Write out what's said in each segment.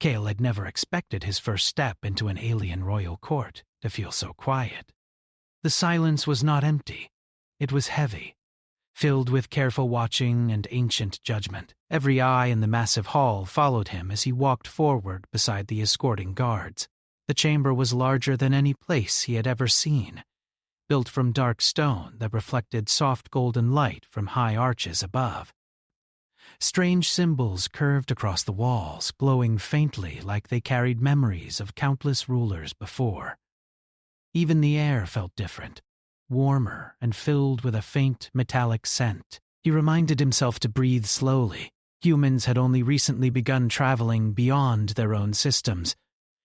Kale had never expected his first step into an alien royal court to feel so quiet. The silence was not empty. It was heavy, filled with careful watching and ancient judgment. Every eye in the massive hall followed him as he walked forward beside the escorting guards. The chamber was larger than any place he had ever seen, built from dark stone that reflected soft golden light from high arches above. Strange symbols curved across the walls, glowing faintly like they carried memories of countless rulers before. Even the air felt different, warmer and filled with a faint metallic scent. He reminded himself to breathe slowly. Humans had only recently begun traveling beyond their own systems,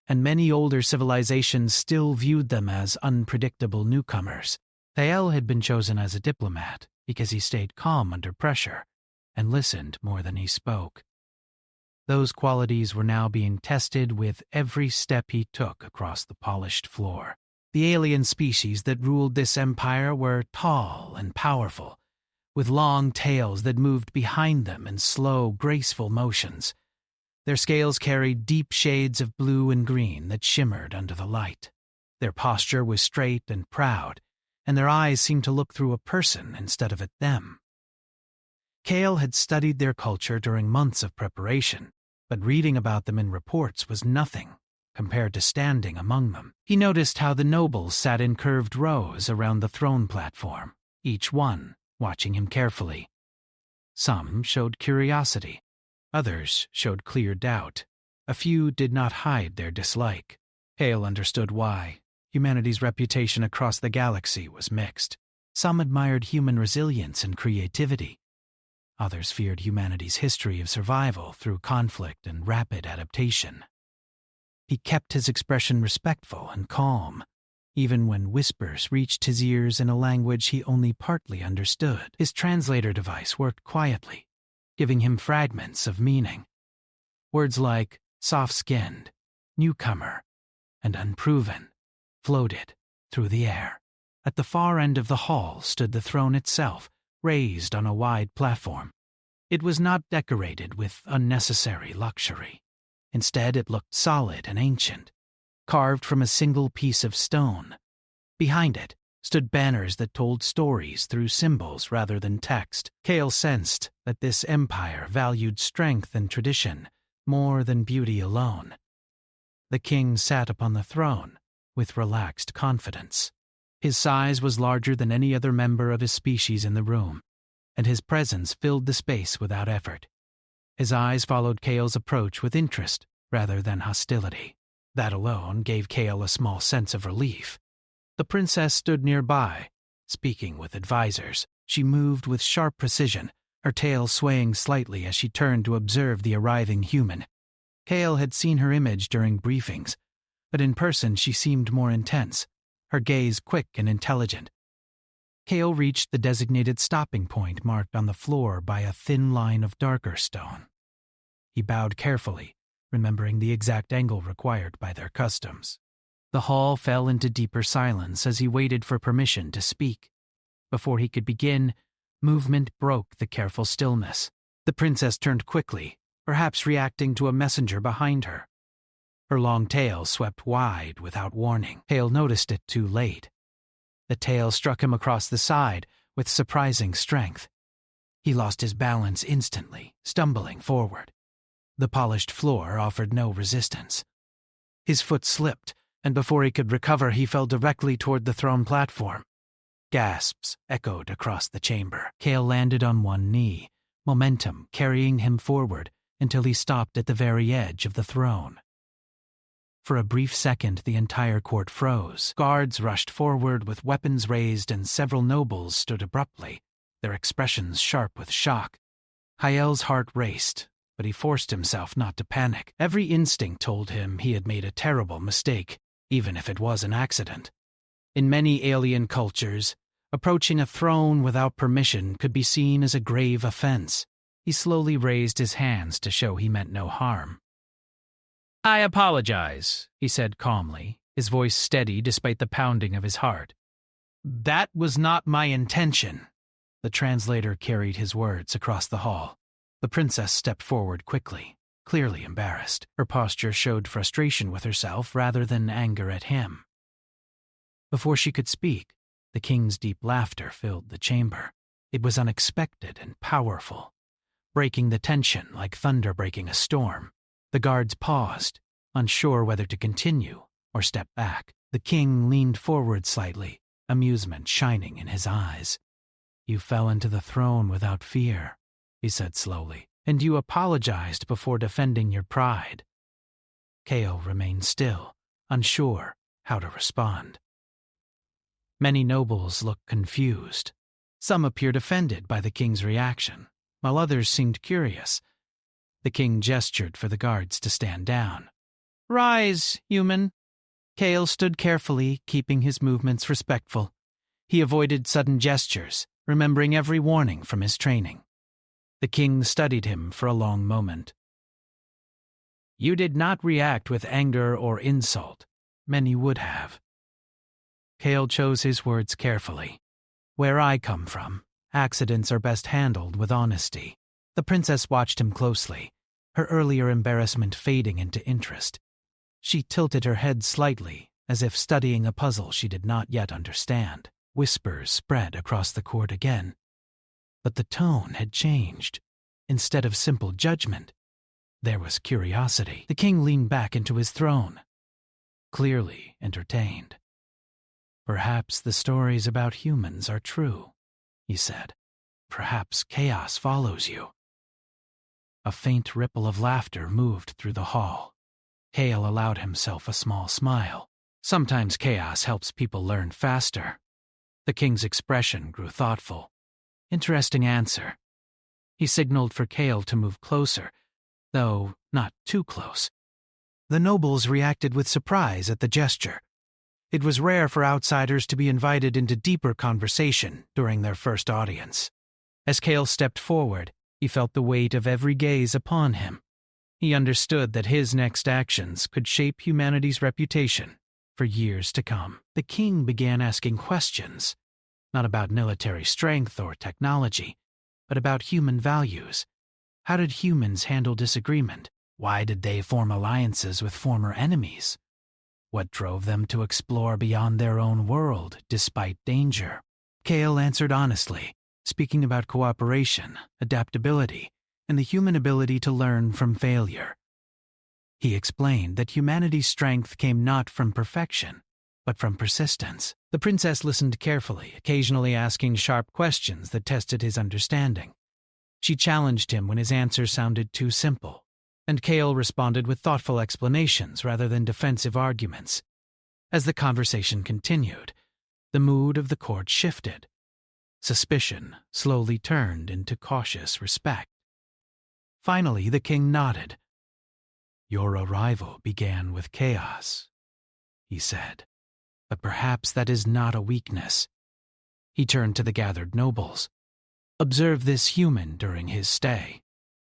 and many older civilizations still viewed them as unpredictable newcomers. Thael had been chosen as a diplomat because he stayed calm under pressure and listened more than he spoke. Those qualities were now being tested with every step he took across the polished floor. The alien species that ruled this empire were tall and powerful, with long tails that moved behind them in slow, graceful motions. Their scales carried deep shades of blue and green that shimmered under the light. Their posture was straight and proud, and their eyes seemed to look through a person instead of at them. Kale had studied their culture during months of preparation, but reading about them in reports was nothing compared to standing among them. He noticed how the nobles sat in curved rows around the throne platform, each one watching him carefully. Some showed curiosity. Others showed clear doubt. A few did not hide their dislike. Hale understood why. Humanity's reputation across the galaxy was mixed. Some admired human resilience and creativity. Others feared humanity's history of survival through conflict and rapid adaptation. He kept his expression respectful and calm, even when whispers reached his ears in a language he only partly understood. His translator device worked quietly, giving him fragments of meaning. Words like soft-skinned, newcomer, and unproven floated through the air. At the far end of the hall stood the throne itself, raised on a wide platform. It was not decorated with unnecessary luxury. Instead, it looked solid and ancient, carved from a single piece of stone. Behind it stood banners that told stories through symbols rather than text. Kale sensed that this empire valued strength and tradition more than beauty alone. The king sat upon the throne with relaxed confidence. His size was larger than any other member of his species in the room, and his presence filled the space without effort. His eyes followed Kale's approach with interest rather than hostility. That alone gave Kale a small sense of relief. The princess stood nearby, speaking with advisors. She moved with sharp precision, her tail swaying slightly as she turned to observe the arriving human. Kale had seen her image during briefings, but in person she seemed more intense, her gaze quick and intelligent. Kale reached the designated stopping point marked on the floor by a thin line of darker stone. He bowed carefully, remembering the exact angle required by their customs. The hall fell into deeper silence as he waited for permission to speak. Before he could begin, movement broke the careful stillness. The princess turned quickly, perhaps reacting to a messenger behind her. Her long tail swept wide without warning. Hale noticed it too late. The tail struck him across the side with surprising strength. He lost his balance instantly, stumbling forward. The polished floor offered no resistance. His foot slipped, and before he could recover, he fell directly toward the throne platform. Gasps echoed across the chamber. Kale landed on one knee, momentum carrying him forward until he stopped at the very edge of the throne. For a brief second, the entire court froze. Guards rushed forward with weapons raised, and several nobles stood abruptly, their expressions sharp with shock. Hael's heart raced, but he forced himself not to panic. Every instinct told him he had made a terrible mistake, even if it was an accident. In many alien cultures, approaching a throne without permission could be seen as a grave offense. He slowly raised his hands to show he meant no harm. "I apologize," he said calmly, his voice steady despite the pounding of his heart. "That was not my intention." The translator carried his words across the hall. The princess stepped forward quickly. clearly embarrassed. Her posture showed frustration with herself rather than anger at him. Before she could speak, the king's deep laughter filled the chamber. It was unexpected and powerful, breaking the tension like thunder breaking a storm. The guards paused, unsure whether to continue or step back. The king leaned forward slightly, amusement shining in his eyes. "You fell into the throne without fear," he said slowly, "and you apologized before defending your pride." Kale remained still, unsure how to respond. Many nobles looked confused. Some appeared offended by the king's reaction, while others seemed curious. The king gestured for the guards to stand down. "Rise, human." Kale stood carefully, keeping his movements respectful. He avoided sudden gestures, remembering every warning from his training. The king studied him for a long moment. "You did not react with anger or insult. Many would have." Kale chose his words carefully. "Where I come from, accidents are best handled with honesty." The princess watched him closely, her earlier embarrassment fading into interest. She tilted her head slightly, as if studying a puzzle she did not yet understand. Whispers spread across the court again. But the tone had changed. Instead of simple judgment, there was curiosity. The king leaned back into his throne, clearly entertained. "Perhaps the stories about humans are true," he said. "Perhaps chaos follows you." A faint ripple of laughter moved through the hall. Kale allowed himself a small smile. Sometimes chaos helps people learn faster. The king's expression grew thoughtful. "Interesting answer." He signaled for Kale to move closer, though not too close. The nobles reacted with surprise at the gesture. It was rare for outsiders to be invited into deeper conversation during their first audience. As Kale stepped forward, he felt the weight of every gaze upon him. He understood that his next actions could shape humanity's reputation for years to come. The king began asking questions, not about military strength or technology, but about human values. How did humans handle disagreement? Why did they form alliances with former enemies? What drove them to explore beyond their own world despite danger? Kale answered honestly, speaking about cooperation, adaptability, and the human ability to learn from failure. He explained that humanity's strength came not from perfection, but from persistence. The princess listened carefully, occasionally asking sharp questions that tested his understanding. She challenged him when his answers sounded too simple, and Kale responded with thoughtful explanations rather than defensive arguments. As the conversation continued, the mood of the court shifted. Suspicion slowly turned into cautious respect. Finally, the king nodded. "Your arrival began with chaos," he said. "But perhaps that is not a weakness." He turned to the gathered nobles. "Observe this human during his stay.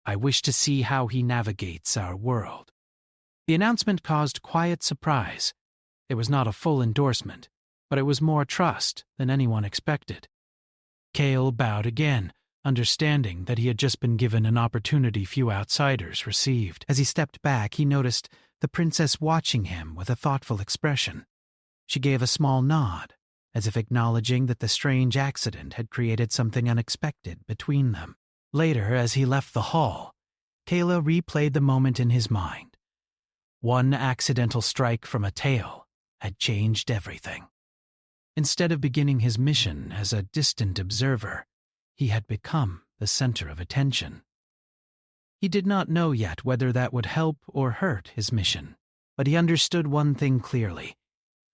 I wish to see how he navigates our world." The announcement caused quiet surprise. It was not a full endorsement, but it was more trust than anyone expected. Kale bowed again, understanding that he had just been given an opportunity few outsiders received. As he stepped back, he noticed the princess watching him with a thoughtful expression. She gave a small nod, as if acknowledging that the strange accident had created something unexpected between them. Later, as he left the hall, Kale replayed the moment in his mind. One accidental strike from a tail had changed everything. Instead of beginning his mission as a distant observer, he had become the center of attention. He did not know yet whether that would help or hurt his mission, but he understood one thing clearly.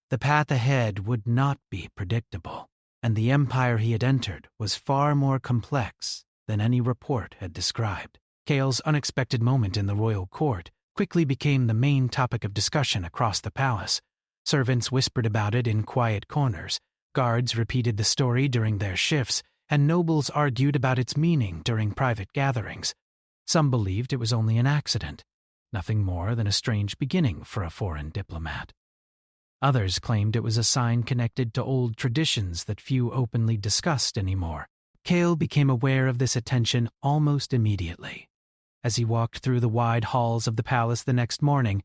The path ahead would not be predictable, and the empire he had entered was far more complex than any report had described. Kale's unexpected moment in the royal court quickly became the main topic of discussion across the palace. Servants whispered about it in quiet corners, guards repeated the story during their shifts, and nobles argued about its meaning during private gatherings. Some believed it was only an accident, nothing more than a strange beginning for a foreign diplomat. Others claimed it was a sign connected to old traditions that few openly discussed anymore. Kale became aware of this attention almost immediately. As he walked through the wide halls of the palace the next morning,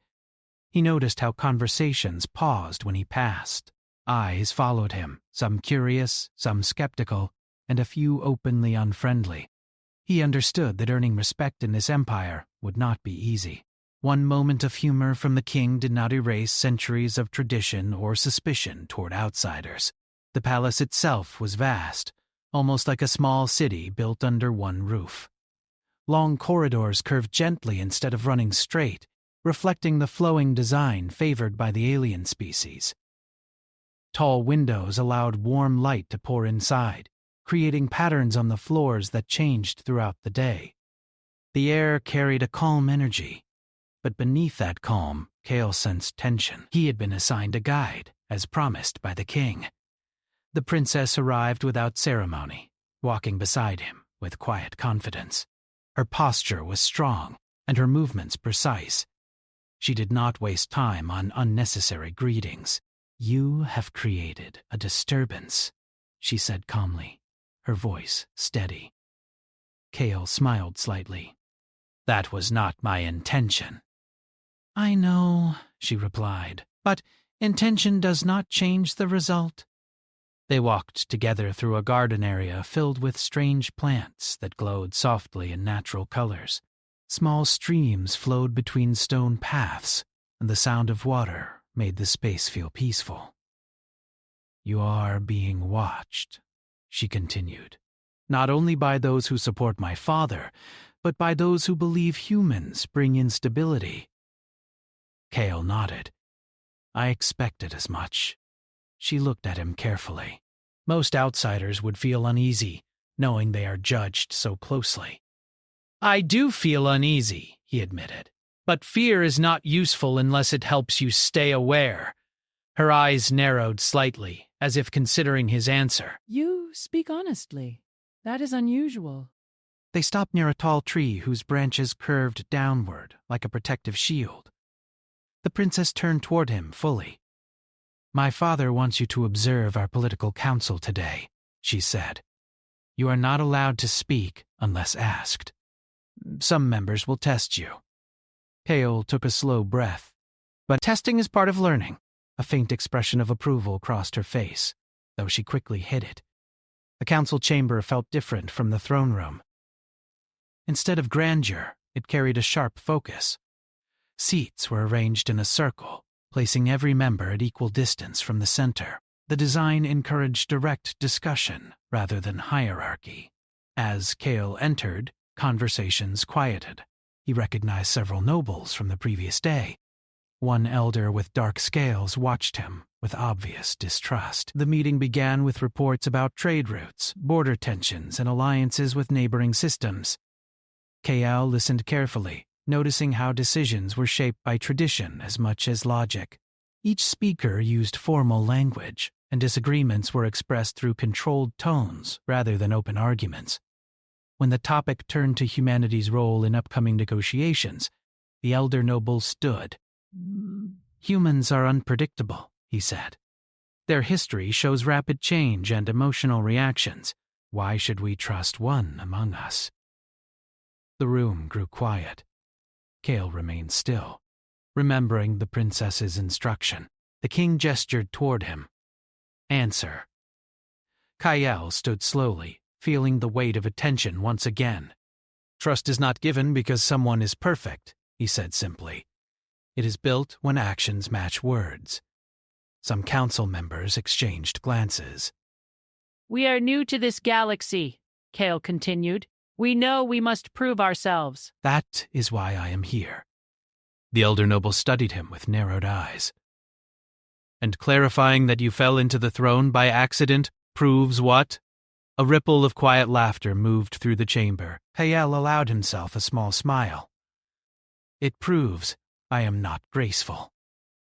he noticed how conversations paused when he passed. Eyes followed him, some curious, some skeptical, and a few openly unfriendly. He understood that earning respect in this empire would not be easy. One moment of humor from the king did not erase centuries of tradition or suspicion toward outsiders. The palace itself was vast, almost like a small city built under one roof. Long corridors curved gently instead of running straight, reflecting the flowing design favored by the alien species. Tall windows allowed warm light to pour inside, creating patterns on the floors that changed throughout the day. The air carried a calm energy, but beneath that calm, Kale sensed tension. He had been assigned a guide, as promised by the king. The princess arrived without ceremony, walking beside him with quiet confidence. Her posture was strong, and her movements precise. She did not waste time on unnecessary greetings. "You have created a disturbance," she said calmly, her voice steady. Kale smiled slightly. "That was not my intention." "I know," she replied, "but intention does not change the result." They walked together through a garden area filled with strange plants that glowed softly in natural colors. Small streams flowed between stone paths, and the sound of water made the space feel peaceful. "You are being watched," she continued, "not only by those who support my father, but by those who believe humans bring instability." Kale nodded. "I expected as much." She looked at him carefully. Most outsiders would feel uneasy, knowing they are judged so closely. "I do feel uneasy," he admitted, "but fear is not useful unless it helps you stay aware." Her eyes narrowed slightly, as if considering his answer. "You speak honestly. That is unusual." They stopped near a tall tree whose branches curved downward like a protective shield. The princess turned toward him fully. "My father wants you to observe our political council today," she said. "You are not allowed to speak unless asked. Some members will test you." Kale took a slow breath. "But testing is part of learning." A faint expression of approval crossed her face, though she quickly hid it. The council chamber felt different from the throne room. Instead of grandeur, it carried a sharp focus. Seats were arranged in a circle, placing every member at equal distance from the center. The design encouraged direct discussion rather than hierarchy. As Kale entered, conversations quieted. He recognized several nobles from the previous day. One elder with dark scales watched him with obvious distrust. The meeting began with reports about trade routes, border tensions, and alliances with neighboring systems. Kale listened carefully, noticing how decisions were shaped by tradition as much as logic. Each speaker used formal language, and disagreements were expressed through controlled tones rather than open arguments. When the topic turned to humanity's role in upcoming negotiations, the elder noble stood. "Humans are unpredictable," he said. "Their history shows rapid change and emotional reactions. Why should we trust one among us?" The room grew quiet. Kale remained still, remembering the princess's instruction. The king gestured toward him. "Answer." Kyle stood slowly, feeling the weight of attention once again. "Trust is not given because someone is perfect," he said simply. "It is built when actions match words." Some council members exchanged glances. "We are new to this galaxy," Kale continued. "We know we must prove ourselves." "That is why I am here." The elder noble studied him with narrowed eyes. "And clarifying that you fell into the throne by accident proves what?" A ripple of quiet laughter moved through the chamber. Kale allowed himself a small smile. "It proves I am not graceful."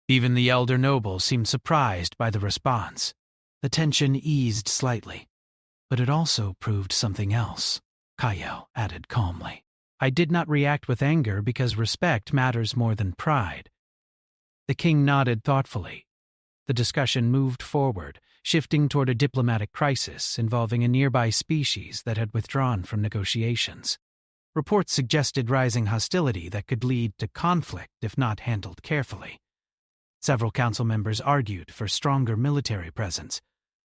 Even the elder noble seemed surprised by the response. The tension eased slightly. "But it also proved something else," Kyle added calmly. "I did not react with anger because respect matters more than pride." The king nodded thoughtfully. The discussion moved forward, shifting toward a diplomatic crisis involving a nearby species that had withdrawn from negotiations. Reports suggested rising hostility that could lead to conflict if not handled carefully. Several council members argued for stronger military presence,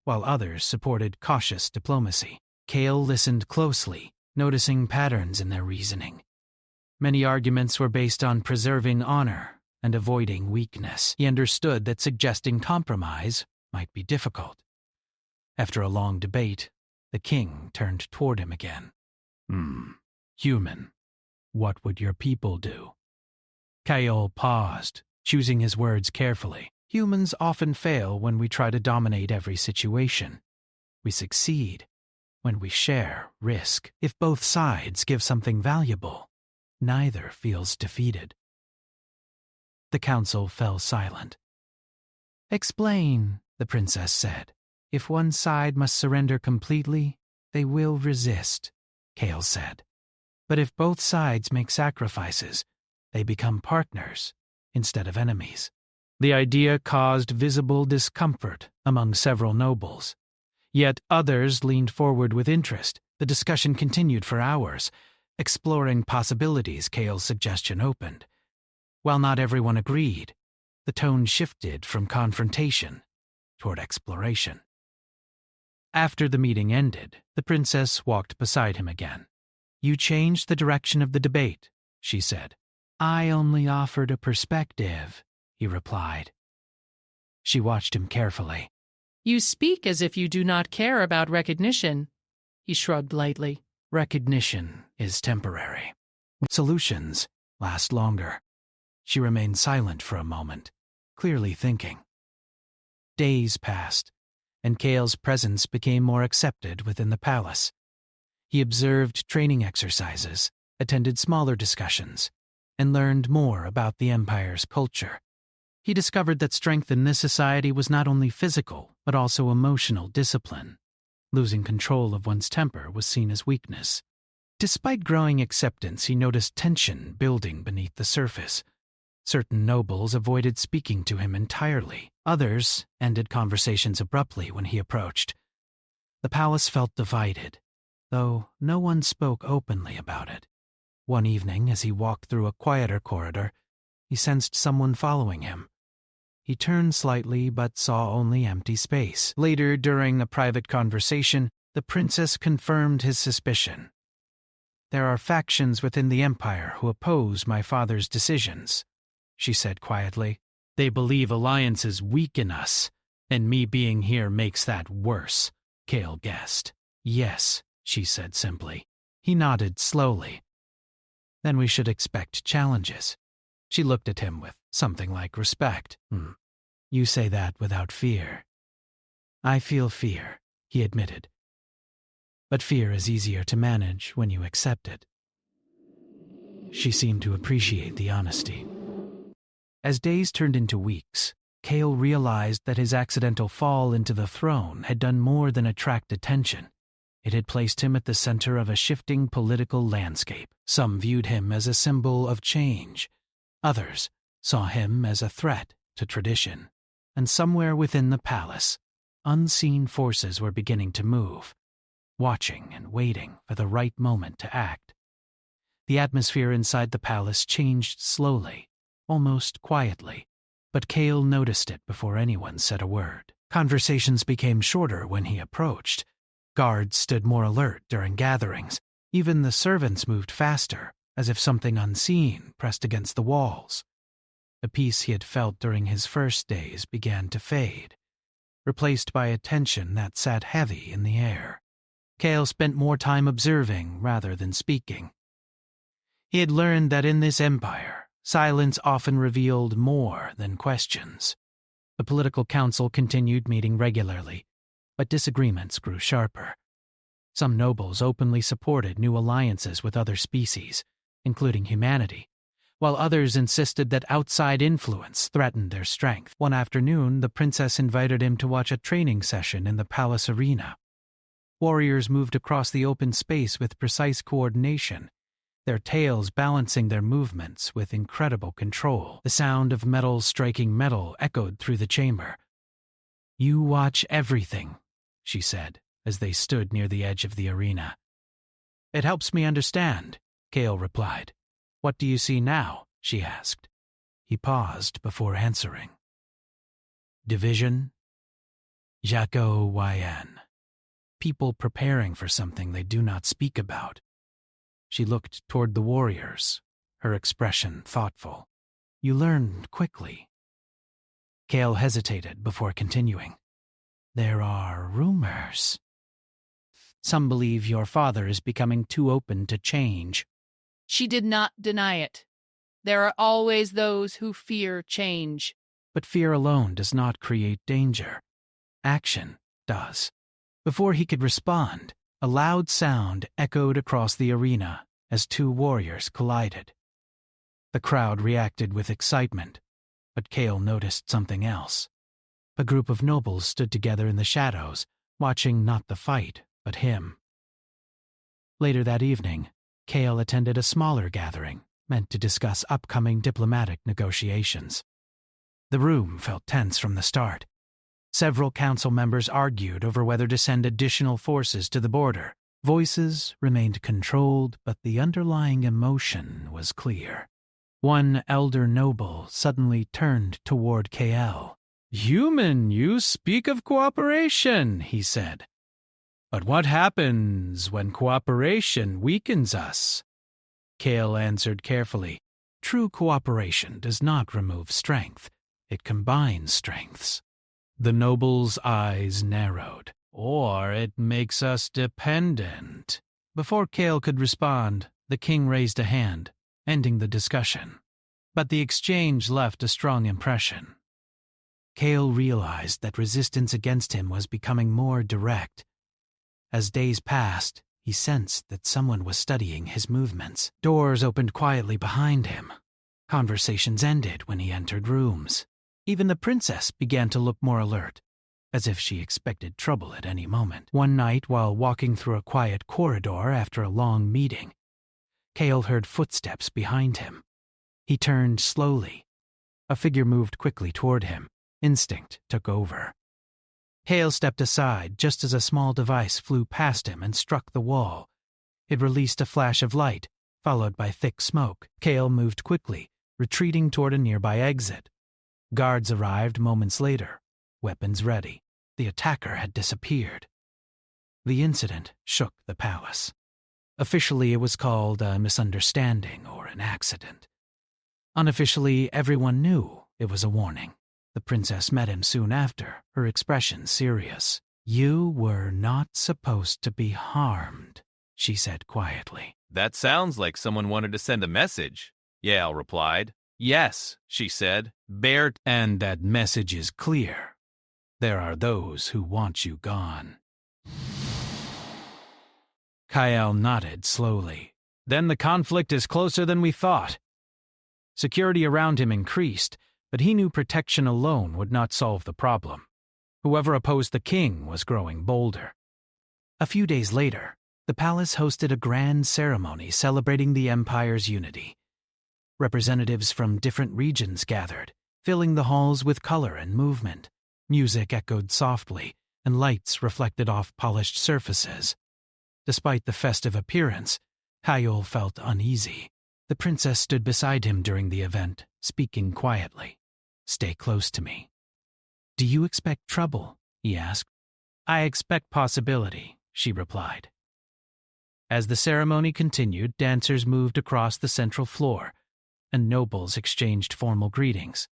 while others supported cautious diplomacy. Kale listened closely, noticing patterns in their reasoning. Many arguments were based on preserving honor and avoiding weakness. He understood that suggesting compromise might be difficult. After a long debate, the king turned toward him again. Human, what would your people do? Kale paused, choosing his words carefully. Humans often fail when we try to dominate every situation. We succeed when we share risk. If both sides give something valuable, neither feels defeated. The council fell silent. Explain, the princess said. If one side must surrender completely, they will resist, Kale said. But if both sides make sacrifices, they become partners instead of enemies. The idea caused visible discomfort among several nobles. Yet others leaned forward with interest. The discussion continued for hours, exploring possibilities Kale's suggestion opened. While not everyone agreed, the tone shifted from confrontation toward exploration. After the meeting ended, the princess walked beside him again. You changed the direction of the debate, she said. I only offered a perspective, he replied. She watched him carefully. You speak as if you do not care about recognition, he shrugged lightly. Recognition is temporary. Solutions last longer. She remained silent for a moment, clearly thinking. Days passed, and Kale's presence became more accepted within the palace. He observed training exercises, attended smaller discussions, and learned more about the Empire's culture. He discovered that strength in this society was not only physical, but also emotional discipline. Losing control of one's temper was seen as weakness. Despite growing acceptance, he noticed tension building beneath the surface. Certain nobles avoided speaking to him entirely. Others ended conversations abruptly when he approached. The palace felt divided, though no one spoke openly about it. One evening, as he walked through a quieter corridor, he sensed someone following him. He turned slightly but saw only empty space. Later, during a private conversation, the princess confirmed his suspicion. There are factions within the Empire who oppose my father's decisions, she said quietly. They believe alliances weaken us, and me being here makes that worse, Kale guessed. Yes, she said simply. He nodded slowly. Then we should expect challenges. She looked at him with something like respect. You say that without fear. I feel fear, he admitted. But fear is easier to manage when you accept it. She seemed to appreciate the honesty. As days turned into weeks, Kale realized that his accidental fall into the throne had done more than attract attention. It had placed him at the center of a shifting political landscape. Some viewed him as a symbol of change. Others saw him as a threat to tradition. And somewhere within the palace, unseen forces were beginning to move, watching and waiting for the right moment to act. The atmosphere inside the palace changed slowly, almost quietly, but Kale noticed it before anyone said a word. Conversations became shorter when he approached. Guards stood more alert during gatherings. Even the servants moved faster, as if something unseen pressed against the walls. The peace he had felt during his first days began to fade, replaced by a tension that sat heavy in the air. Kale spent more time observing rather than speaking. He had learned that in this empire, silence often revealed more than questions. The political council continued meeting regularly, but disagreements grew sharper. Some nobles openly supported new alliances with other species, including humanity, while others insisted that outside influence threatened their strength. One afternoon, the princess invited him to watch a training session in the palace arena. Warriors moved across the open space with precise coordination, their tails balancing their movements with incredible control. The sound of metal striking metal echoed through the chamber. You watch everything, she said, as they stood near the edge of the arena. It helps me understand, Kale replied. "What do you see now?" she asked. He paused before answering. Division, Jaco YN. People preparing for something they do not speak about. She looked toward the warriors, her expression thoughtful. You learn quickly. Kale hesitated before continuing. There are rumors. Some believe your father is becoming too open to change. She did not deny it. There are always those who fear change. But fear alone does not create danger. Action does. Before he could respond, a loud sound echoed across the arena as two warriors collided. The crowd reacted with excitement, but Kale noticed something else. A group of nobles stood together in the shadows, watching not the fight, but him. Later that evening, Kale attended a smaller gathering meant to discuss upcoming diplomatic negotiations. The room felt tense from the start. Several council members argued over whether to send additional forces to the border. Voices remained controlled, but the underlying emotion was clear. One elder noble suddenly turned toward KL. "Human, you speak of cooperation," he said. "But what happens when cooperation weakens us?" Kale answered carefully. "True cooperation does not remove strength. It combines strengths." The noble's eyes narrowed. "Or it makes us dependent." Before Kale could respond, the king raised a hand, ending the discussion. But the exchange left a strong impression. Kale realized that resistance against him was becoming more direct. As days passed, he sensed that someone was studying his movements. Doors opened quietly behind him. Conversations ended when he entered rooms. Even the princess began to look more alert, as if she expected trouble at any moment. One night, while walking through a quiet corridor after a long meeting, Kale heard footsteps behind him. He turned slowly. A figure moved quickly toward him. Instinct took over. Kale stepped aside just as a small device flew past him and struck the wall. It released a flash of light, followed by thick smoke. Kale moved quickly, retreating toward a nearby exit. Guards arrived moments later, weapons ready. The attacker had disappeared. The incident shook the palace. Officially, it was called a misunderstanding or an accident. Unofficially, everyone knew it was a warning. The princess met him soon after, her expression serious. "You were not supposed to be harmed," she said quietly. "That sounds like someone wanted to send a message," Yale replied. "Yes," she said. "And that message is clear. There are those who want you gone." Kyle nodded slowly. "Then the conflict is closer than we thought." Security around him increased, but he knew protection alone would not solve the problem. Whoever opposed the king was growing bolder. A few days later, the palace hosted a grand ceremony celebrating the empire's unity. Representatives from different regions gathered, filling the halls with color and movement. Music echoed softly, and lights reflected off polished surfaces. Despite the festive appearance, Kyle felt uneasy. The princess stood beside him during the event, speaking quietly. "Stay close to me." "Do you expect trouble?" he asked. "I expect possibility," she replied. As the ceremony continued, dancers moved across the central floor, and nobles exchanged formal greetings.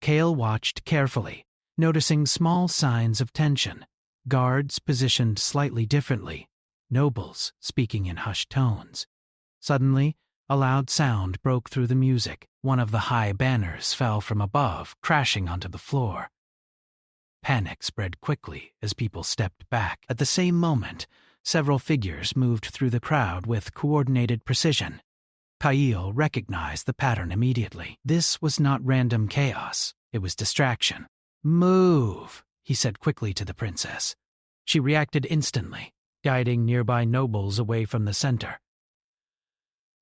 Kale watched carefully, noticing small signs of tension. Guards positioned slightly differently, nobles speaking in hushed tones. Suddenly, a loud sound broke through the music. One of the high banners fell from above, crashing onto the floor. Panic spread quickly as people stepped back. At the same moment, several figures moved through the crowd with coordinated precision. Kyle recognized the pattern immediately. This was not random chaos. It was distraction. "Move," he said quickly to the princess. She reacted instantly, guiding nearby nobles away from the center.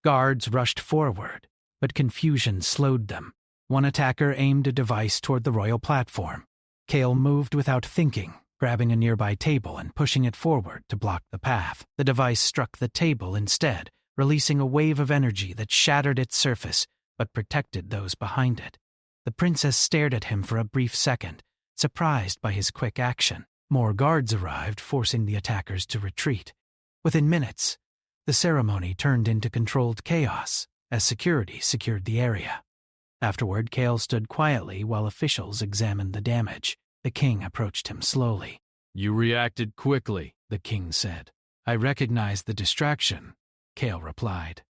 Guards rushed forward, but confusion slowed them. One attacker aimed a device toward the royal platform. Kale moved without thinking, grabbing a nearby table and pushing it forward to block the path. The device struck the table instead, releasing a wave of energy that shattered its surface but protected those behind it. The princess stared at him for a brief second, surprised by his quick action. More guards arrived, forcing the attackers to retreat. Within minutes, the ceremony turned into controlled chaos as security secured the area. Afterward, Kale stood quietly while officials examined the damage. The king approached him slowly. "You reacted quickly," the king said. "I recognized the distraction," Kale replied.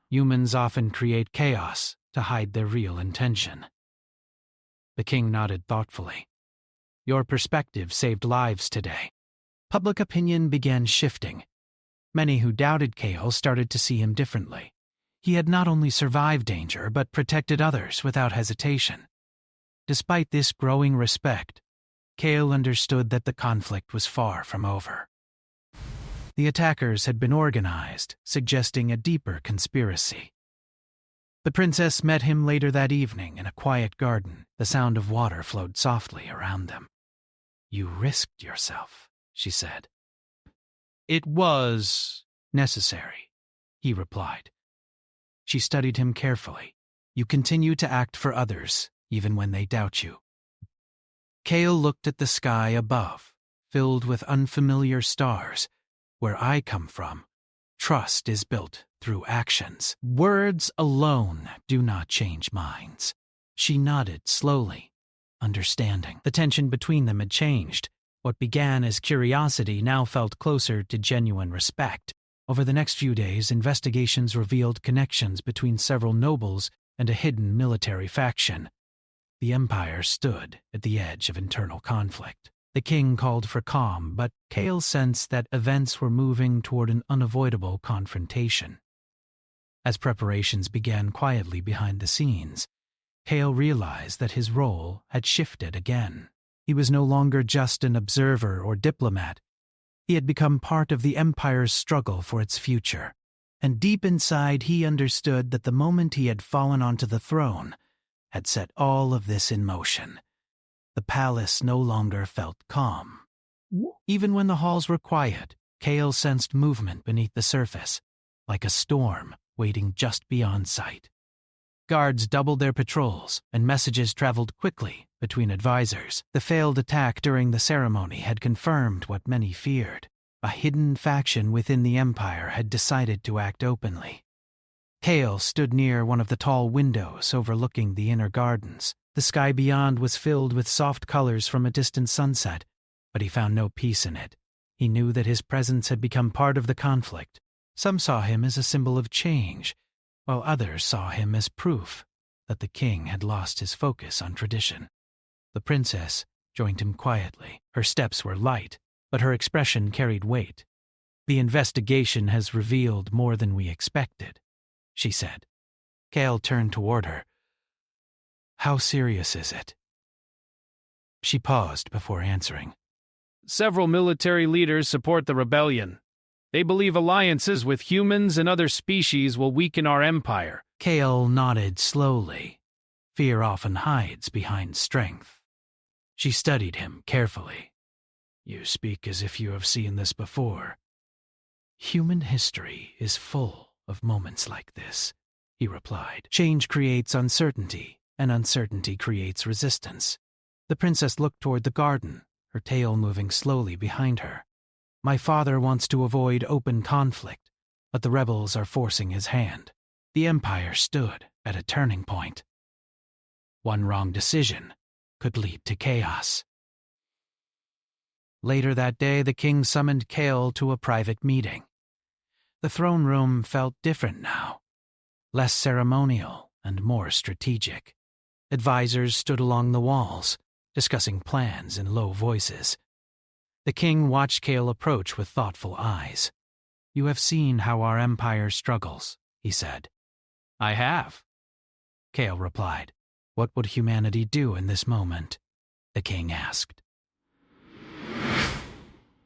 Humans often create chaos to hide their real intention. The king nodded thoughtfully. "Your perspective saved lives today." Public opinion began shifting. Many who doubted Kale started to see him differently. He had not only survived danger, but protected others without hesitation. Despite this growing respect, Kale understood that the conflict was far from over. The attackers had been organized, suggesting a deeper conspiracy. The princess met him later that evening in a quiet garden. The sound of water flowed softly around them. "You risked yourself," she said. "It was necessary," he replied. She studied him carefully. "You continue to act for others, even when they doubt you." Kale looked at the sky above, filled with unfamiliar stars. "Where I come from, trust is built through actions. Words alone do not change minds." She nodded slowly, understanding. The tension between them had changed. What began as curiosity now felt closer to genuine respect. Over the next few days, investigations revealed connections between several nobles and a hidden military faction. The Empire stood at the edge of internal conflict. The king called for calm, but Kale sensed that events were moving toward an unavoidable confrontation. As preparations began quietly behind the scenes, Kale realized that his role had shifted again. He was no longer just an observer or diplomat. He had become part of the Empire's struggle for its future, and deep inside he understood that the moment he had fallen onto the throne had set all of this in motion. The palace no longer felt calm. Even when the halls were quiet, Kale sensed movement beneath the surface, like a storm waiting just beyond sight. Guards doubled their patrols, and messages traveled quickly between advisors. The failed attack during the ceremony had confirmed what many feared. A hidden faction within the Empire had decided to act openly. Kale stood near one of the tall windows overlooking the inner gardens. The sky beyond was filled with soft colors from a distant sunset, but he found no peace in it. He knew that his presence had become part of the conflict. Some saw him as a symbol of change, while others saw him as proof that the king had lost his focus on tradition. The princess joined him quietly. Her steps were light, but her expression carried weight. "The investigation has revealed more than we expected," she said. Kale turned toward her. "How serious is it?" She paused before answering. "Several military leaders support the rebellion. They believe alliances with humans and other species will weaken our empire." Kale nodded slowly. Fear often hides behind strength. She studied him carefully. "You speak as if you have seen this before." "Human history is full of moments like this," he replied. "Change creates uncertainty, and uncertainty creates resistance." The princess looked toward the garden, her tail moving slowly behind her. "My father wants to avoid open conflict, but the rebels are forcing his hand." The Empire stood at a turning point. One wrong decision could lead to chaos. Later that day, the king summoned Kale to a private meeting. The throne room felt different now, less ceremonial and more strategic. Advisors stood along the walls, discussing plans in low voices. The king watched Kale approach with thoughtful eyes. "You have seen how our empire struggles," he said. "I have," Kale replied. "What would humanity do in this moment?" the king asked.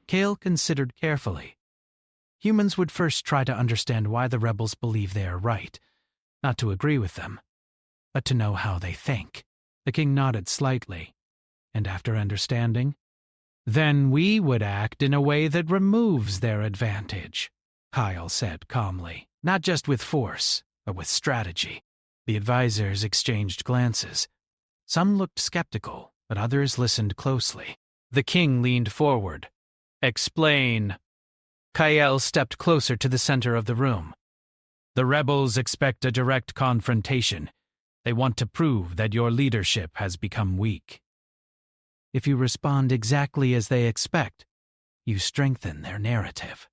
Kale considered carefully. Humans would first try to understand why the rebels believe they are right, not to agree with them, but to know how they think. The king nodded slightly, and after understanding, "Then we would act in a way that removes their advantage." Kyle said calmly. Not just with force, but with strategy. The advisors exchanged glances. Some looked skeptical, but others listened closely. The king leaned forward. Explain. Kyle stepped closer to the center of the room. The rebels expect a direct confrontation. They want to prove that your leadership has become weak. If you respond exactly as they expect, you strengthen their narrative.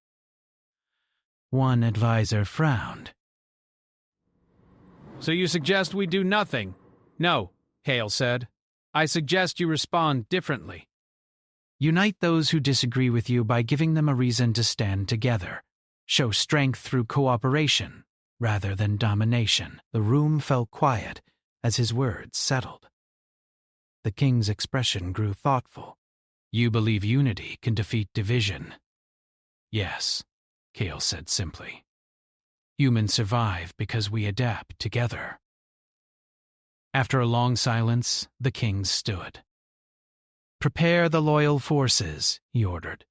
One advisor frowned. So you suggest we do nothing? No, Hale said. I suggest you respond differently. Unite those who disagree with you by giving them a reason to stand together. Show strength through cooperation, rather than domination. The room fell quiet as his words settled. The king's expression grew thoughtful. You believe unity can defeat division? Yes, Kale said simply. Humans survive because we adapt together. After a long silence, the king stood. Prepare the loyal forces, he ordered,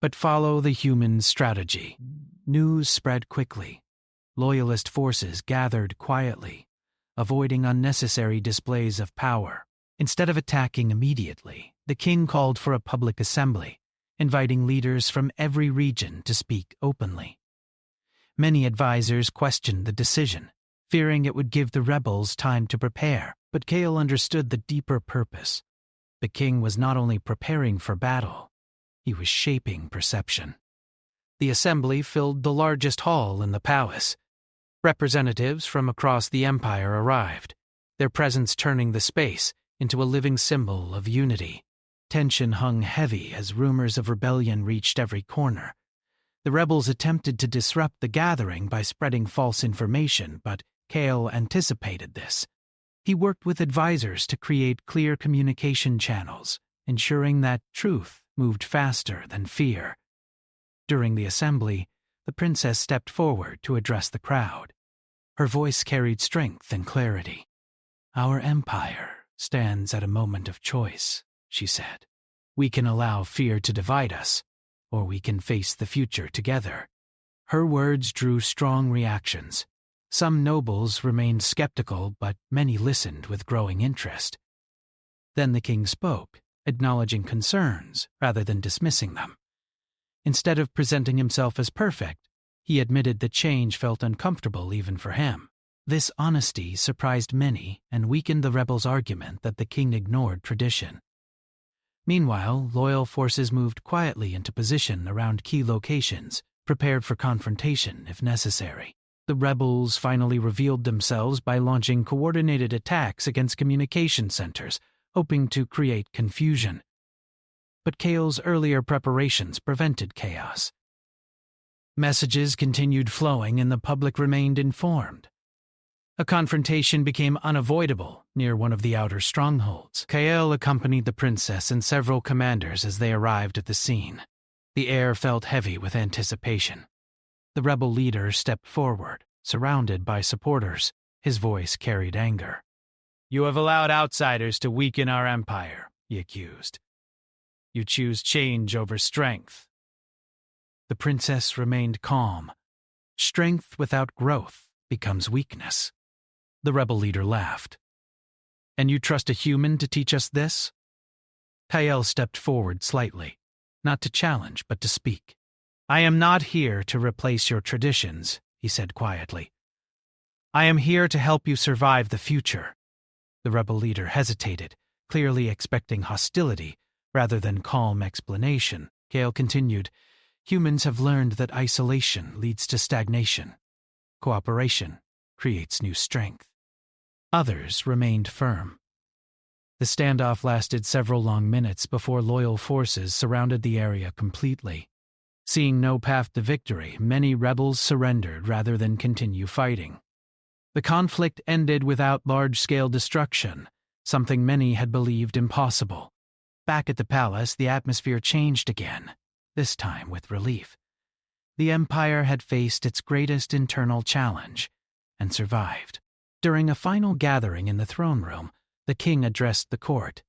but follow the human strategy. News spread quickly. Loyalist forces gathered quietly, avoiding unnecessary displays of power. Instead of attacking immediately, the king called for a public assembly, inviting leaders from every region to speak openly. Many advisors questioned the decision, fearing it would give the rebels time to prepare, but Kale understood the deeper purpose. The king was not only preparing for battle, he was shaping perception. The assembly filled the largest hall in the palace. Representatives from across the empire arrived, their presence turning the space into a living symbol of unity. Tension hung heavy as rumors of rebellion reached every corner. The rebels attempted to disrupt the gathering by spreading false information, but Kale anticipated this. He worked with advisors to create clear communication channels, ensuring that truth moved faster than fear. During the assembly, the princess stepped forward to address the crowd. Her voice carried strength and clarity. Our empire stands at a moment of choice, she said. We can allow fear to divide us, or we can face the future together. Her words drew strong reactions. Some nobles remained skeptical, but many listened with growing interest. Then the king spoke, acknowledging concerns rather than dismissing them. Instead of presenting himself as perfect, he admitted that change felt uncomfortable even for him. This honesty surprised many and weakened the rebels' argument that the king ignored tradition. Meanwhile, loyal forces moved quietly into position around key locations, prepared for confrontation if necessary. The rebels finally revealed themselves by launching coordinated attacks against communication centers, hoping to create confusion. But Kale's earlier preparations prevented chaos. Messages continued flowing and the public remained informed. A confrontation became unavoidable near one of the outer strongholds. Kale accompanied the princess and several commanders as they arrived at the scene. The air felt heavy with anticipation. The rebel leader stepped forward, surrounded by supporters. His voice carried anger. You have allowed outsiders to weaken our empire, he accused. You choose change over strength. The princess remained calm. Strength without growth becomes weakness. The rebel leader laughed. And you trust a human to teach us this? Kyle stepped forward slightly, not to challenge but to speak. I am not here to replace your traditions, he said quietly. I am here to help you survive the future. The rebel leader hesitated, clearly expecting hostility rather than calm explanation. Kale continued, Humans have learned that isolation leads to stagnation. Cooperation creates new strength. Others remained firm. The standoff lasted several long minutes before loyal forces surrounded the area completely. Seeing no path to victory, many rebels surrendered rather than continue fighting. The conflict ended without large-scale destruction, something many had believed impossible. Back at the palace, the atmosphere changed again, this time with relief. The Empire had faced its greatest internal challenge and survived. During a final gathering in the throne room, the king addressed the court.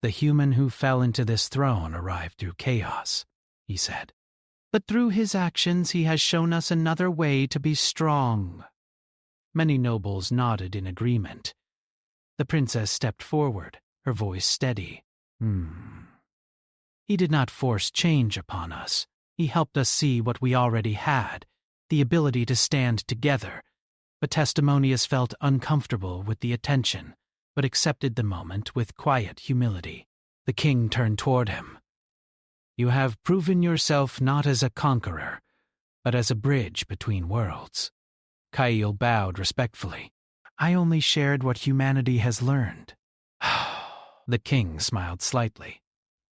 The human who fell into this throne arrived through chaos, he said. But through his actions he has shown us another way to be strong." Many nobles nodded in agreement. The princess stepped forward, her voice steady. "He did not force change upon us. He helped us see what we already had, the ability to stand together. But Testimonius felt uncomfortable with the attention, but accepted the moment with quiet humility." The king turned toward him. "You have proven yourself not as a conqueror, but as a bridge between worlds." Kyle bowed respectfully. "I only shared what humanity has learned." The king smiled slightly.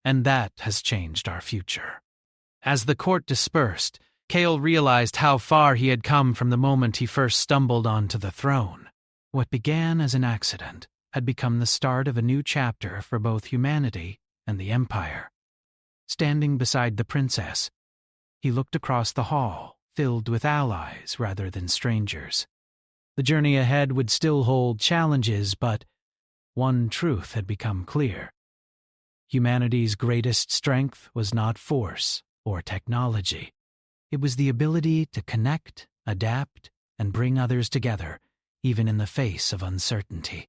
"And that has changed our future." As the court dispersed, Kale realized how far he had come from the moment he first stumbled onto the throne. What began as an accident had become the start of a new chapter for both humanity and the Empire. Standing beside the princess, he looked across the hall, filled with allies rather than strangers. The journey ahead would still hold challenges, but one truth had become clear. Humanity's greatest strength was not force or technology. It was the ability to connect, adapt, and bring others together, even in the face of uncertainty.